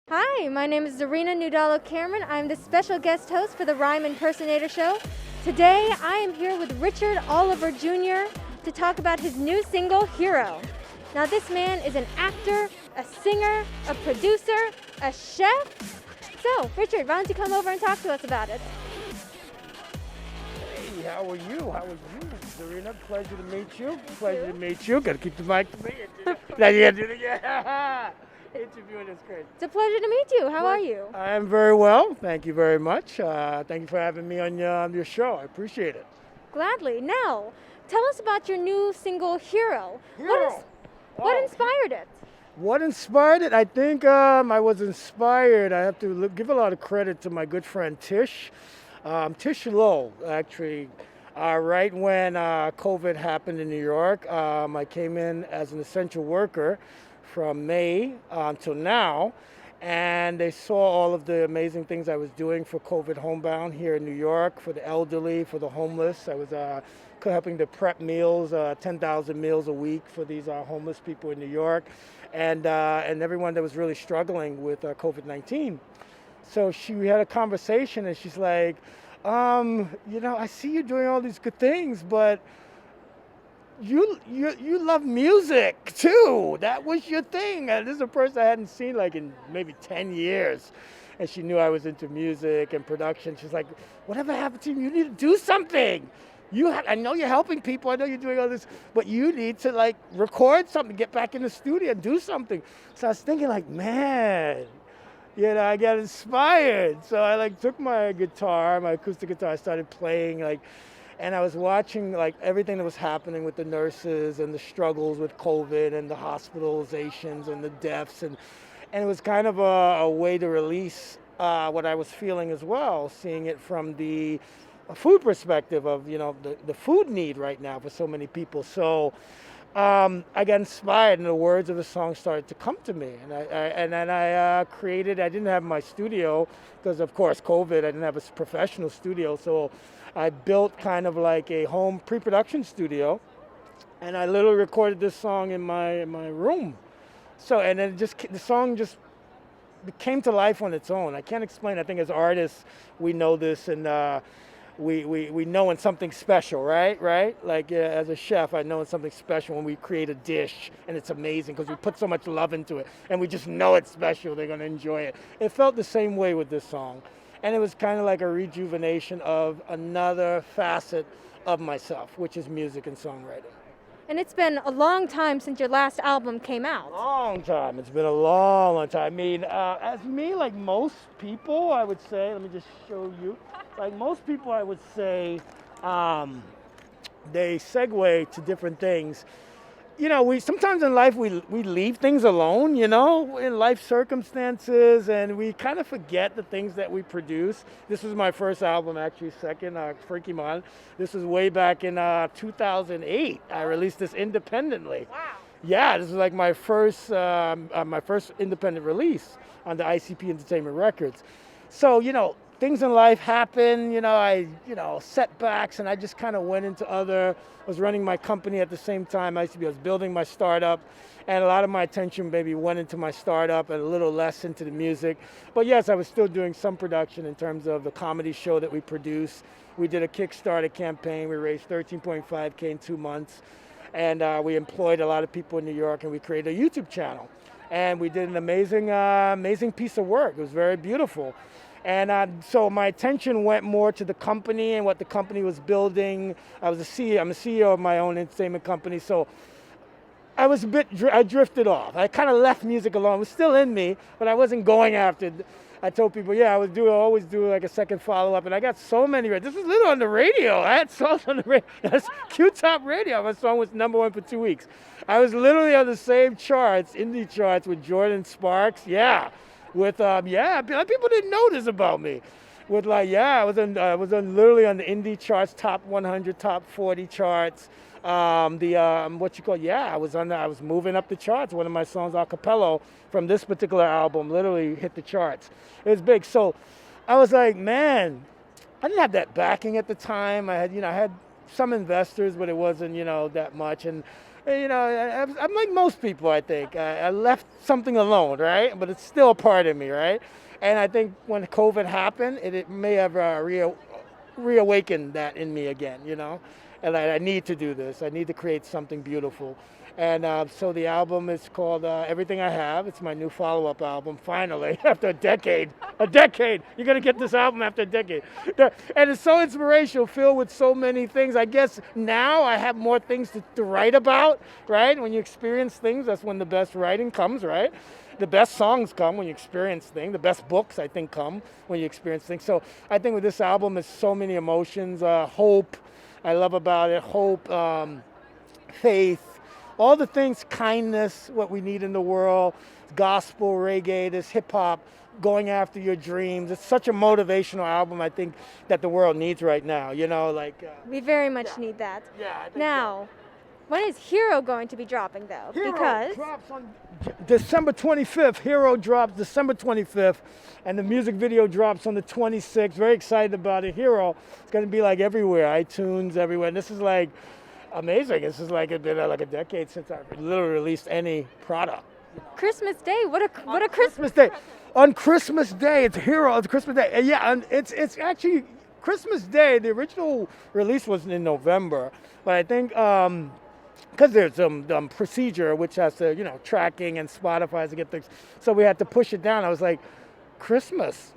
Hi, my name is Zarina Cameron. I'm the special guest host for the Rhyme Impersonator Show. Today, I am here with Richard Oliver Jr. to talk about his new single, Hero. Now, this man is an actor, a singer, a producer, a chef. So, Richard, why don't you come over and talk to us about it? Hey, how are you? How are you, Zarina? Pleasure to meet you. Pleasure to meet you. Gotta keep the mic to me. Now you gotta do it again. Interviewing is great. It's a pleasure to meet you. How are you? I am very well. Thank you very much. Thank you for having me on your show. I appreciate it. Gladly. Now, tell us about your new single, Hero. Hero. What inspired it? What inspired it? I think I was inspired. I have to give a lot of credit to my good friend Tish. Tish Lowe, actually. Right when COVID happened in New York, I came in as an essential worker from May until now, and they saw all of the amazing things I was doing for COVID homebound here in New York, for the elderly, for the homeless. I was helping to prep meals, 10,000 meals a week for these homeless people in New York, and everyone that was really struggling with COVID-19. So we had a conversation, and she's like, I see you doing all these good things, but you love music too. That was your thing. And this is a person I hadn't seen like in maybe 10 years. And she knew I was into music and production. She's like, whatever happened to you? You need to do something. I know you're helping people. I know you're doing all this, but you need to like record something, get back in the studio and do something. So I was thinking like, man, I got inspired. So I like took my guitar, my acoustic guitar, I started playing and I was watching like everything that was happening with the nurses and the struggles with COVID and the hospitalizations and the deaths. And it was kind of a way to release what I was feeling as well, seeing it from the food perspective of, the food need right now for so many people. So I got inspired and the words of the song started to come to me. And then I created, I didn't have my studio because of course COVID, I didn't have a professional studio. So I built kind of like a home pre-production studio, and I literally recorded this song in my room. So, and then the song just came to life on its own. I can't explain. I think as artists, we know this, and we know when something's special, right? Like as a chef, I know it's something special when we create a dish, and it's amazing because we put so much love into it, and we just know it's special. They're gonna enjoy it. It felt the same way with this song. And it was kind of like a rejuvenation of another facet of myself, which is music and songwriting. And it's been a long time since your last album came out. Long time. It's been a long time. I mean, as me, like most people, I would say, let me just show you. Like most people, I would say, they segue to different things. We sometimes in life we leave things alone, in life circumstances, and we kind of forget the things that we produce. This was my first album, actually, second, Freaky Man. This was way back in 2008. I released this independently. Wow. Yeah, this was like my first independent release on the ICP Entertainment Records. So, things in life happen, setbacks, and I just kind of went into I was running my company at the same time. I was building my startup, and a lot of my attention maybe went into my startup and a little less into the music. But yes, I was still doing some production in terms of the comedy show that we produced. We did a Kickstarter campaign. We raised $13.5K in 2 months, and we employed a lot of people in New York, and we created a YouTube channel. And we did an amazing piece of work. It was very beautiful. And so my attention went more to the company and what the company was building. I'm a CEO of my own entertainment company, so I was I drifted off. I kind of left music alone. It was still in me, but I wasn't going after it. I told people, I always do like a second follow-up, and I got so many. This was literally on the radio. I had songs on the radio. That's Q-Top Radio. My song was #1 for 2 weeks. I was literally on the same charts, indie charts, with Jordan Sparks. Yeah. With people didn't know this about me. With I was literally on the indie charts, top 100, top 40 charts. I was moving up the charts. One of my songs, a cappella, from this particular album, literally hit the charts. It was big. So I was like, man, I didn't have that backing at the time. I had some investors, but it wasn't, that much. And You know, I'm like most people, I think. I left something alone, right? But it's still a part of me, right? And I think when COVID happened, it may have reawakened that in me again, you know? And I need to do this. I need to create something beautiful. And so the album is called Everything I Have. It's my new follow-up album, finally, after a decade. A decade. You're going to get this album after a decade. And it's so inspirational, filled with so many things. I guess now I have more things to write about, right? When you experience things, that's when the best writing comes, right? The best songs come when you experience things. The best books, I think, come when you experience things. So I think with this album, there's so many emotions. Hope, I love about it. Hope, faith, all the things, kindness, what we need in the world, gospel, reggae, this hip hop, going after your dreams. It's such a motivational album, I think, that the world needs right now. You know, like. We very much need that. Yeah, I think now, when is Hero going to be dropping, though? Hero Because drops on December 25th. Hero drops December 25th, and the music video drops on the 26th. Very excited about it. Hero, it's going to be like everywhere, iTunes, everywhere. And this is like amazing. This is like it's been like a decade since I've literally released any product. Christmas Day, what a Christmas Day. On Christmas Day, it's Hero. It's Christmas Day. And yeah, and it's actually Christmas Day. The original release was in November, but I think. Because there's some procedure which has to, you know, tracking and Spotify to get things. So we had to push it down. I was like, Christmas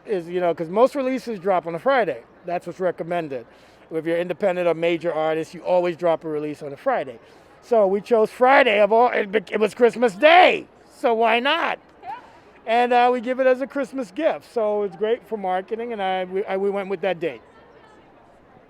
is, you know, because most releases drop on a Friday. That's what's recommended. If you're independent or major artist, you always drop a release on a Friday. So we chose Friday of all. It was Christmas Day, so why not? And we give it as a Christmas gift. So it's great for marketing, and we went with that date.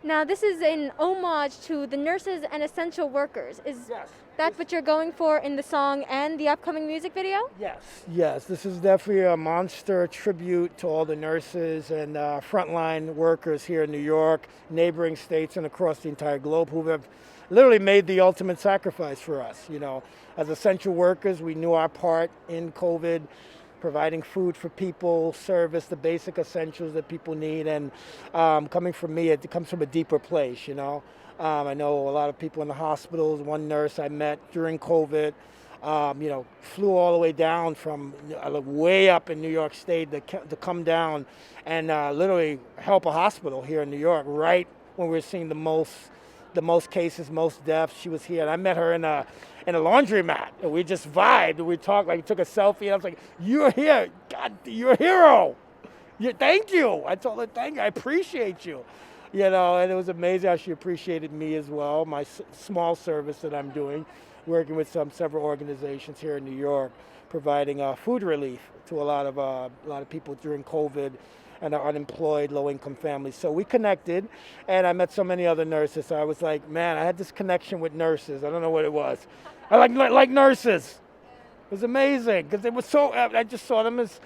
Now, this is an homage to the nurses and essential workers. Is Yes. that what you're going for in the song and the upcoming music video? Yes, this is definitely a monster tribute to all the nurses and frontline workers here in New York, neighboring states, and across the entire globe who have literally made the ultimate sacrifice for us. You know, as essential workers, we knew our part in COVID, providing food for people, service, the basic essentials that people need. And coming from me, it comes from a deeper place, you know. I know a lot of people in the hospitals. One nurse I met during COVID, you know, flew all the way down from way up in New York State to come down and literally help a hospital here in New York right when we were seeing the most cases, most deaths. She was here, and I met her in a laundromat, and we just vibed, and we talked, like, took a selfie, and I was like, "You're here, God, you're a hero. Thank you." I told her, "Thank you, I appreciate you." You know, and it was amazing how she appreciated me as well, my small service that I'm doing, working with several organizations here in New York, providing food relief to a lot of people during COVID and are unemployed, low-income families. So we connected, and I met so many other nurses. So I was like, man, I had this connection with nurses. I don't know what it was. I like nurses. It was amazing because it was so. I just saw them as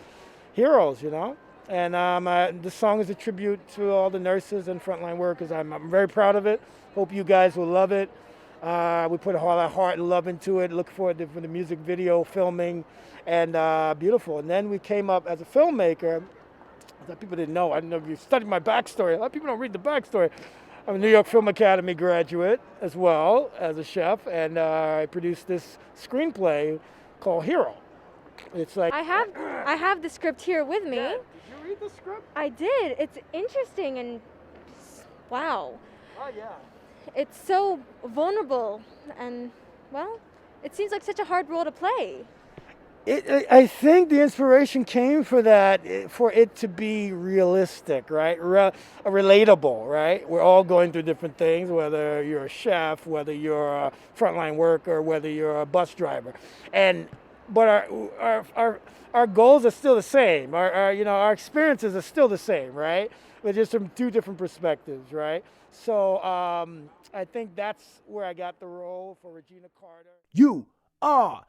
heroes, you know. And this song is a tribute to all the nurses and frontline workers. I'm very proud of it. Hope you guys will love it. We put all our heart and love into it. Look forward to the music video filming, and beautiful. And then we came up as a filmmaker. That people didn't know. I don't know if you studied my backstory. A lot of people don't read the backstory. I'm a New York Film Academy graduate as well as a chef, and I produced this screenplay called Hero. It's like I have the script here with me. Yeah. Did you read the script? I did. It's interesting and wow. Oh yeah. It's so vulnerable and, well, it seems like such a hard role to play. I think the inspiration came for that, for it to be realistic, right? Relatable, right? We're all going through different things, whether you're a chef, whether you're a frontline worker, whether you're a bus driver, but our goals are still the same. Our experiences are still the same, right? But just from two different perspectives, right? So I think that's where I got the role for Regina Carter. You are